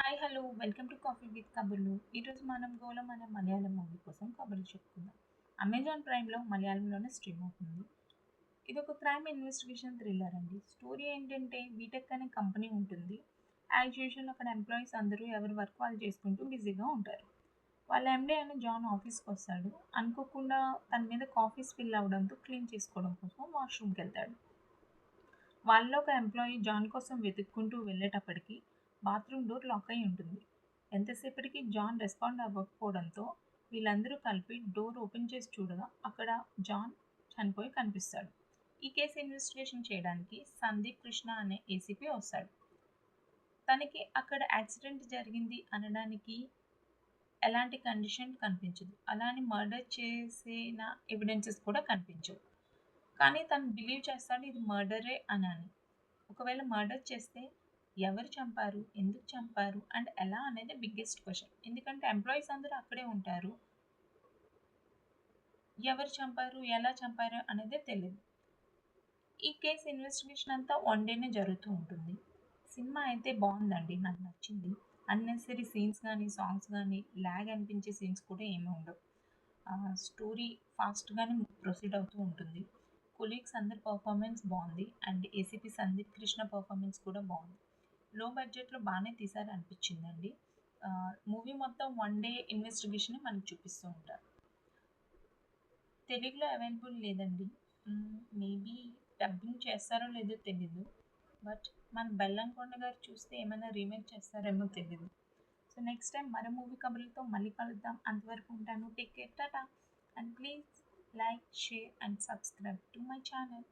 Hi hello welcome to coffee with కబుర్లు. ఈరోజు మనం గోలం అనే మలయాళం మూవీ కోసం కబుర్లు చెప్పుకుందాం. అమెజాన్ ప్రైమ్లో మలయాళంలోనే స్ట్రీమ్ అవుతుంది. ఇది ఒక క్రైమ్ ఇన్వెస్టిగేషన్ థ్రిల్లర్ అండి. స్టోరీ ఏంటంటే బీటెక్ అనే కంపెనీ ఉంటుంది. యాజ్ యూజువల్ అక్కడ ఎంప్లాయీస్ అందరూ ఎవరి వర్క్ వాళ్ళు చేసుకుంటూ బిజీగా ఉంటారు. వాళ్ళ ఎండీ అయిన జాన్ ఆఫీస్కి వస్తాడు. అనుకోకుండా తన మీద కాఫీ స్పిల్ అవడంతో క్లీన్ చేసుకోవడం కోసం వాష్రూమ్కి వెళ్తాడు. వాళ్ళలో ఒక ఎంప్లాయీ జాన్ కోసం వెతుక్కుంటూ వెళ్ళేటప్పటికి బాత్రూమ్ డోర్ లాక్ అయి ఉంటుంది. ఎంతసేపటికి జాన్ రెస్పాండ్ అవ్వకపోవడంతో వీళ్ళందరూ కలిపి డోర్ ఓపెన్ చేసి చూడగా అక్కడ జాన్ చనిపోయి కనిపిస్తాడు. ఈ కేసు ఇన్వెస్టిగేషన్ చేయడానికి సందీప్ కృష్ణ అనే ఏసీపీ వస్తాడు. తనకి అక్కడ యాక్సిడెంట్ జరిగింది అనడానికి ఎలాంటి కండిషన్ కనిపించదు. అలానే మర్డర్ చేసిన ఎవిడెన్సెస్ కూడా కనిపించవు. కానీ తను బిలీవ్ చేస్తాడు ఇది మర్డరే అని. ఒకవేళ మర్డర్ చేస్తే ఎవరు చంపారు? ఎందుకు చంపారు? అండ్ ఎలా అనేది బిగ్గెస్ట్ క్వెషన్. ఎందుకంటే ఎంప్లాయీస్ అందరూ అక్కడే ఉంటారు. ఎవరు చంపారు? ఎలా చంపారు? అనేదే తెలీదు. ఈ కేస్ ఇన్వెస్టిగేషన్ అంతా వన్ డేనే జరుగుతూ ఉంటుంది. సినిమా అయితే బాగుందండి. నాకు నచ్చింది. అన్నెసరీ సీన్స్ కానీ, సాంగ్స్ కానీ, ల్యాగ్ అనిపించే సీన్స్ కూడా ఏమీ ఉండవు. స్టోరీ ఫాస్ట్‌గానే ప్రొసీడ్ అవుతూ ఉంటుంది. కొలీగ్స్ అందరి పర్ఫార్మెన్స్ బాగుంది. And ACP Sandeep Krishna performance కూడా బాగుంది. లో బడ్జెట్‌లో బానే తీశారనిపించిందండి. మూవీ మొత్తం వన్ డే ఇన్వెస్టిగేషనే మనకు చూపిస్తూ ఉంటారు. తెలుగులో అవైలబుల్ లేదండి. మేబీ డబ్బింగ్ చేస్తారో లేదో తెలీదు. బట్ మన బెల్లంకొండ గారు చూస్తే ఏమైనా రీమేక్ చేస్తారేమో తెలీదు. సో నెక్స్ట్ టైం మరో మూవీ కబుర్లతో మళ్ళీ కలుద్దాం. అంతవరకు ఉంటాను. Take care. Tata. And please like, share and subscribe to my channel.